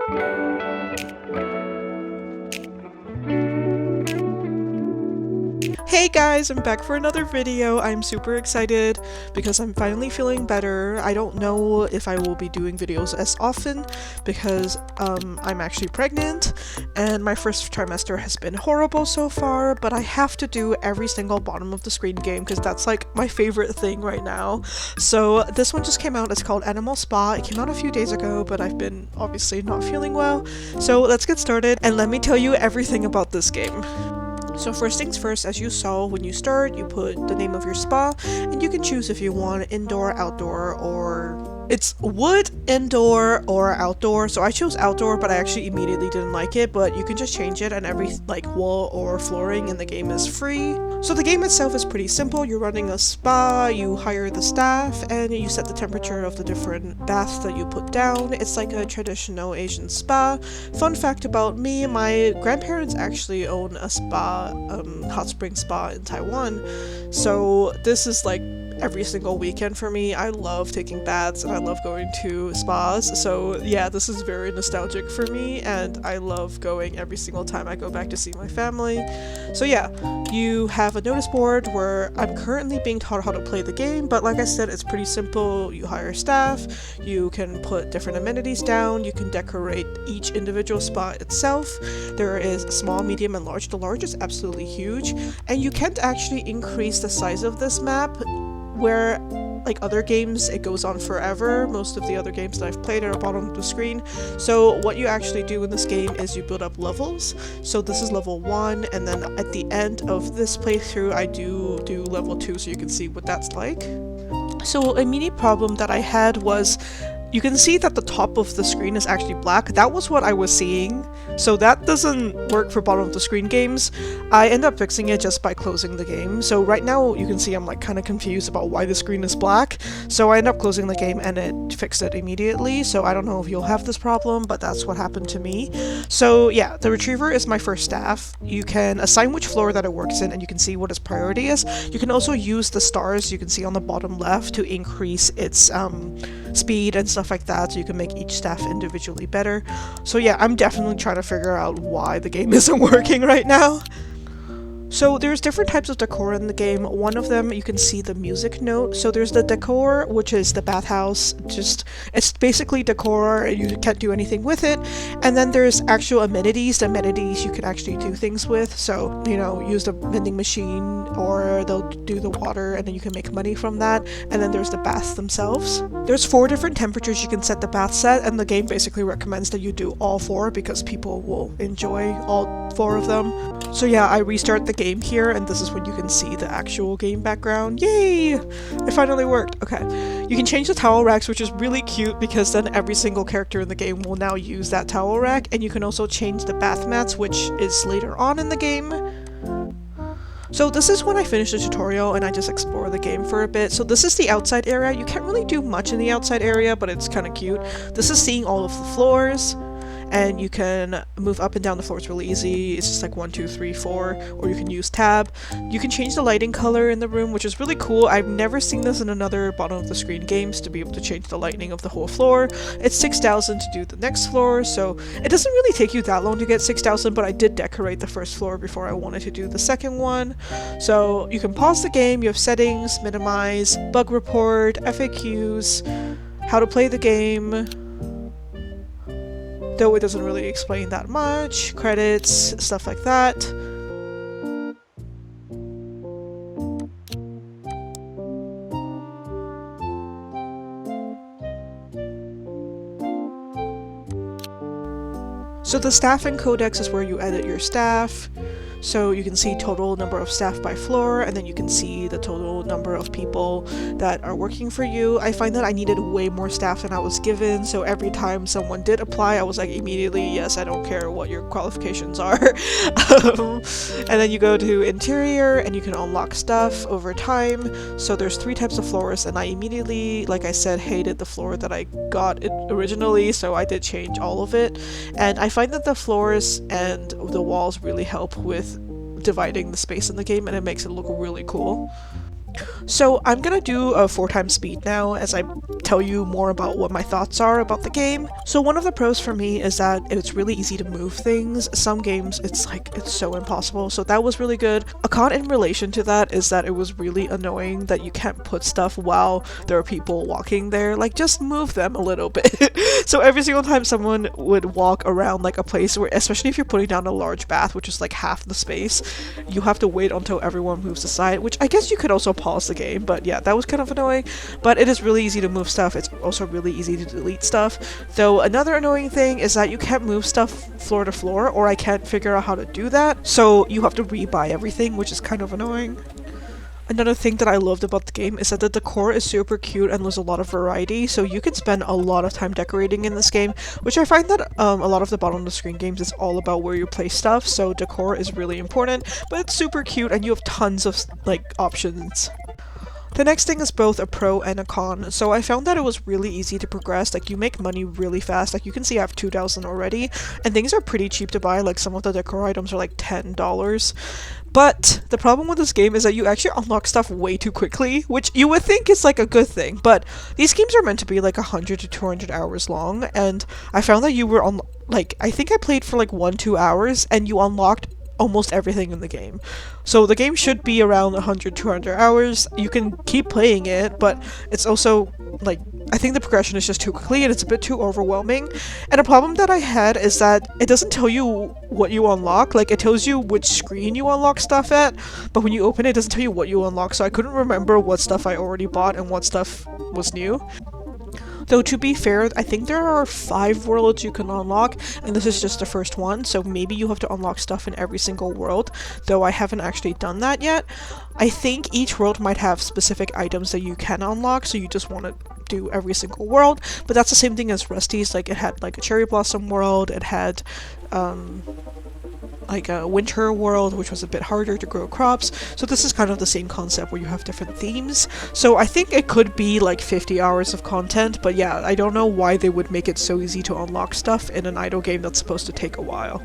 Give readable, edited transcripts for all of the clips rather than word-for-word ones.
Hey guys, I'm back for another video. I'm super excited because I'm finally feeling better. I don't know if I will be doing videos as often because I'm actually pregnant and my first trimester has been horrible so far, but I have to do every single bottom of the screen game because that's like my favorite thing right now. So this one just came out. It's called Animal Spa. It came out a few days ago, but I've been obviously not feeling well. So let's get started and let me tell you everything about this game. So first things first, as you saw when you start, you put the name of your spa, and you can choose if you want indoor, outdoor, or it's wood, indoor, or outdoor. So I chose outdoor, but I actually immediately didn't like it, but you can just change it, and every wall or flooring in the game is free. So the game itself is pretty simple. You're running a spa, you hire the staff, and you set the temperature of the different baths that you put down. It's like a traditional Asian spa. Fun fact about me, my grandparents actually own a spa, hot spring spa in Taiwan. So this is like every single weekend for me. I love taking baths and I love going to spas, so yeah, this is very nostalgic for me and I love going every single time I go back to see my family. So yeah, you have a notice board where I'm currently being taught how to play the game, but like I said, it's pretty simple. You hire staff, you can put different amenities down, you can decorate each individual spot itself. There is small, medium, and large. The large is absolutely huge, and you can't actually increase the size of this map, where like other games it goes on forever. Most of the other games that I've played are bottom of the screen. So what you actually do in this game is you build up levels. So this is level 1, and then at the end of this playthrough I do level 2 so you can see what that's like. So a mini problem that I had was you can see that the top of the screen is actually black. That was what I was seeing, so that doesn't work for bottom of the screen games. I end up fixing it just by closing the game. So right now you can see I'm like kind of confused about why the screen is black, so I end up closing the game and it fixed it immediately. So I don't know if you'll have this problem, but that's what happened to me. So yeah, the retriever is my first staff. You can assign which floor that it works in and you can see what its priority is. You can also use the stars you can see on the bottom left to increase its speed and stuff like that, so you can make each staff individually better. So yeah, I'm definitely trying to figure out why the game isn't working right now. So there's different types of decor in the game. One of them, you can see the music note. So there's the decor, which is the bathhouse. It's basically decor, you can't do anything with it. And then there's actual amenities. The amenities you can actually do things with. So, you know, use the vending machine, or they'll do the water and then you can make money from that. And then there's the baths themselves. There's 4 different temperatures you can set the bath at, and the game basically recommends that you do all 4 because people will enjoy all 4 of them. So yeah, I restart the game here, and this is when you can see the actual game background. Yay! It finally worked. Okay. You can change the towel racks, which is really cute because then every single character in the game will now use that towel rack, and you can also change the bath mats, which is later on in the game. So this is when I finish the tutorial and I just explore the game for a bit. So this is the outside area. You can't really do much in the outside area, but it's kind of cute. This is seeing all of the floors, and you can move up and down the floors really easy. It's just like 1, 2, 3, 4, or you can use tab. You can change the lighting color in the room, which is really cool. I've never seen this in another bottom of the screen games, to be able to change the lighting of the whole floor. It's 6,000 to do the next floor, so it doesn't really take you that long to get 6,000, but I did decorate the first floor before I wanted to do the second one. So you can pause the game, you have settings, minimize, bug report, FAQs, how to play the game, though it doesn't really explain that much, credits, stuff like that. So the staffing codex is where you edit your staff. So you can see total number of staff by floor, and then you can see the total number of people that are working for you. I find that I needed way more staff than I was given, so every time someone did apply, I was like immediately, yes, I don't care what your qualifications are. And then you go to interior, and you can unlock stuff over time. So there's 3 types of floors, and I immediately, like I said, hated the floor that I got it originally, so I did change all of it. And I find that the floors and the walls really help with dividing the space in the game, and it makes it look really cool. So I'm gonna do a 4 times speed now, as I tell you more about what my thoughts are about the game. So one of the pros for me is that it's really easy to move things. Some games, it's so impossible, so that was really good. A con in relation to that is that it was really annoying that you can't put stuff while there are people walking there. Like, just move them a little bit. So every single time someone would walk around like a place where, especially if you're putting down a large bath, which is like half the space, you have to wait until everyone moves aside, which I guess you could also pause the game, but yeah, that was kind of annoying. But it is really easy to move stuff. It's also really easy to delete stuff. Though another annoying thing is that you can't move stuff floor to floor, or I can't figure out how to do that, so you have to rebuy everything, which is kind of annoying. Another thing that I loved about the game is that the decor is super cute and there's a lot of variety, so you can spend a lot of time decorating in this game, which I find that a lot of the bottom of the screen games is all about where you place stuff, so decor is really important, but it's super cute and you have tons of like options. The next thing is both a pro and a con. So I found that it was really easy to progress, like you make money really fast, like you can see I have 2,000 already, and things are pretty cheap to buy, like some of the decor items are like $10. But the problem with this game is that you actually unlock stuff way too quickly, which you would think is like a good thing, but these games are meant to be like 100 to 200 hours long, and I found that you were on, like, I think I played for like 1-2 hours, and you unlocked almost everything in the game. So the game should be around 100-200 hours. You can keep playing it, but it's also like, I think the progression is just too quickly and it's a bit too overwhelming. And a problem that I had is that it doesn't tell you what you unlock. Like, it tells you which screen you unlock stuff at, but when you open it, it doesn't tell you what you unlock, so I couldn't remember what stuff I already bought and what stuff was new. Though to be fair, I think there are 5 worlds you can unlock, and this is just the first one, so maybe you have to unlock stuff in every single world, though I haven't actually done that yet. I think each world might have specific items that you can unlock, so you just want to do every single world, but that's the same thing as Rusty's. Like, it had like a cherry blossom world, it had like a winter world, which was a bit harder to grow crops, so this is kind of the same concept where you have different themes. So I think it could be like 50 hours of content, but yeah, I don't know why they would make it so easy to unlock stuff in an idle game that's supposed to take a while.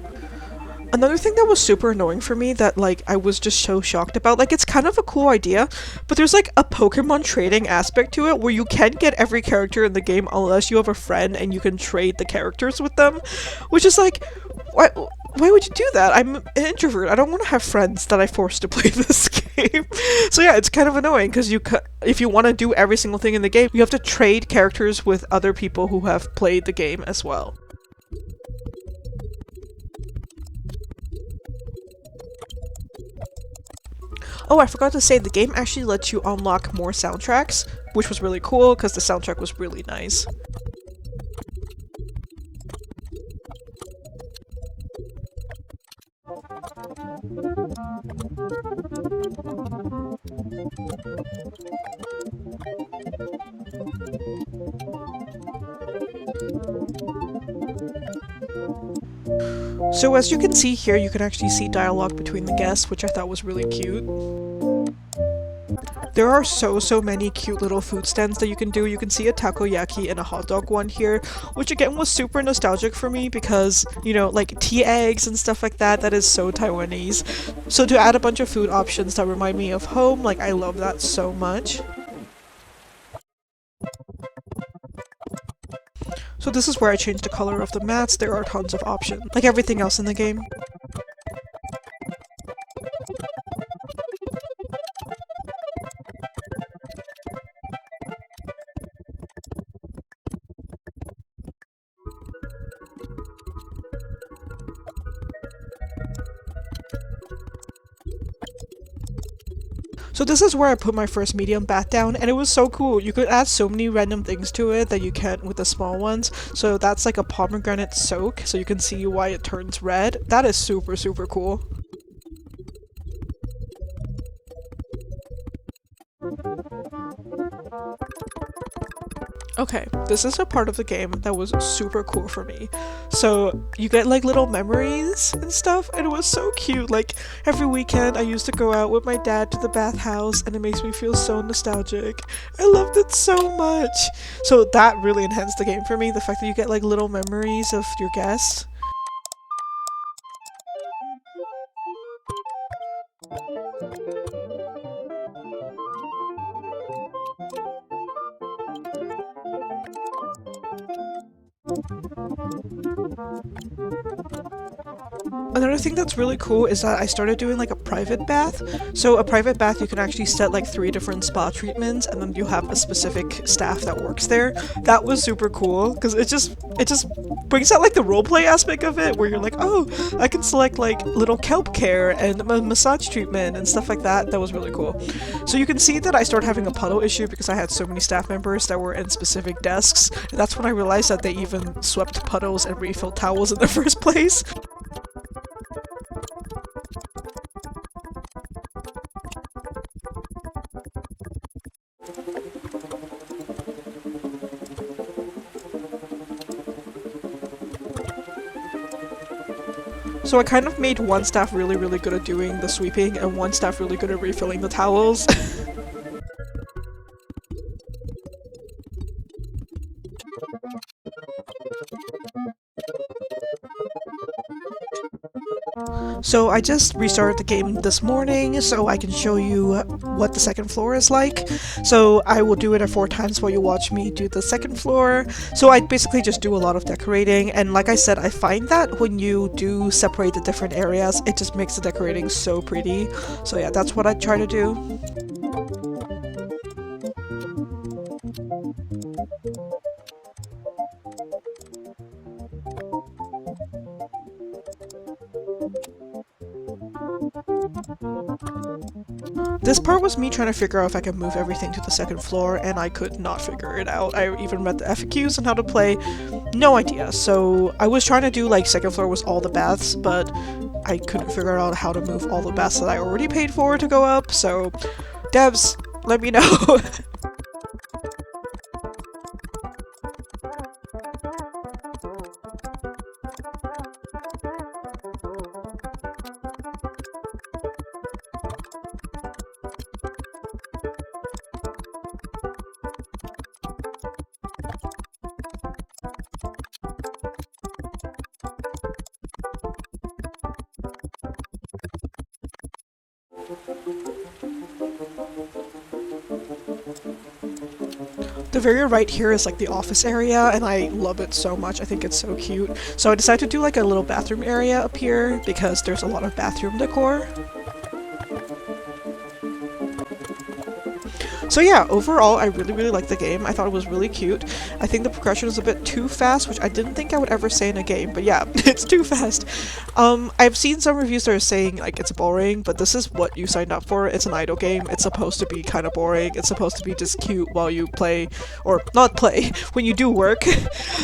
Another thing that was super annoying for me that, like, I was just so shocked about, like, it's kind of a cool idea, but there's like a Pokemon trading aspect to it where you can't get every character in the game unless you have a friend and you can trade the characters with them, which is like, why would you do that? I'm an introvert. I don't want to have friends that I force to play this game. So yeah, it's kind of annoying because if you want to do every single thing in the game, you have to trade characters with other people who have played the game as well. Oh, I forgot to say, the game actually lets you unlock more soundtracks, which was really cool because the soundtrack was really nice. So as you can see here, you can actually see dialogue between the guests, which I thought was really cute. There are so many cute little food stands that you can do. You can see a takoyaki and a hot dog one here, which again was super nostalgic for me because, you know, like tea eggs and stuff like that, that is so Taiwanese. So to add a bunch of food options that remind me of home, like, I love that so much. So this is where I changed the color of the mats. There are tons of options, like everything else in the game. So this is where I put my first medium bath down, and it was so cool. You could add so many random things to it that you can't with the small ones. So that's like a pomegranate soak, so you can see why it turns red. That is super cool. Okay, this is a part of the game that was super cool for me. So you get like little memories and stuff, and it was so cute. Like every weekend I used to go out with my dad to the bathhouse, and it makes me feel so nostalgic. I loved it so much. So that really enhanced the game for me, the fact that you get like little memories of your guests. Another thing that's really cool is that I started doing like a private bath. So a private bath, you can actually set like 3 different spa treatments and then you have a specific staff that works there. That was super cool because it just brings out like the roleplay aspect of it where you're like, oh, I can select like little kelp care and a massage treatment and stuff like that. That was really cool. So you can see that I started having a puddle issue because I had so many staff members that were in specific desks. And that's when I realized that they even swept puddles and refilled towels in the first place. So I kind of made one staff really, really good at doing the sweeping and one staff really good at refilling the towels. So I just restarted the game this morning so I can show you what the second floor is like. So I will do it at 4 times while you watch me do the second floor. So I basically just do a lot of decorating, and like I said, I find that when you do separate the different areas, it just makes the decorating so pretty. So yeah, that's what I try to do. This part was me trying to figure out if I could move everything to the second floor, and I could not figure it out. I even read the FAQs on how to play. No idea. So I was trying to do like second floor was all the baths, but I couldn't figure out how to move all the baths that I already paid for to go up. So devs, let me know. The very right here is like the office area, and I love it so much. I think it's so cute. So I decided to do like a little bathroom area up here because there's a lot of bathroom decor. So yeah, overall, I really, really liked the game. I thought it was really cute. I think the progression is a bit too fast, which I didn't think I would ever say in a game, but yeah, it's too fast. I've seen some reviews that are saying, like, it's boring, but this is what you signed up for. It's an idle game. It's supposed to be kind of boring. It's supposed to be just cute while you play, or not play, when you do work.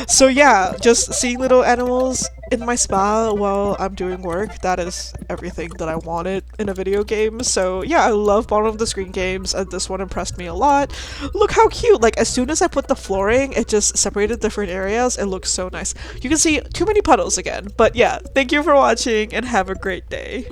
So yeah, just seeing little animals in my spa while I'm doing work, that is everything that I wanted in a video game. So yeah, I love bottom of the screen games, and this one impressed me a lot. Look how cute! Like, as soon as I put the flooring, it just separated different areas. It looks so nice. You can see too many puddles again. But yeah, thank you for watching and have a great day.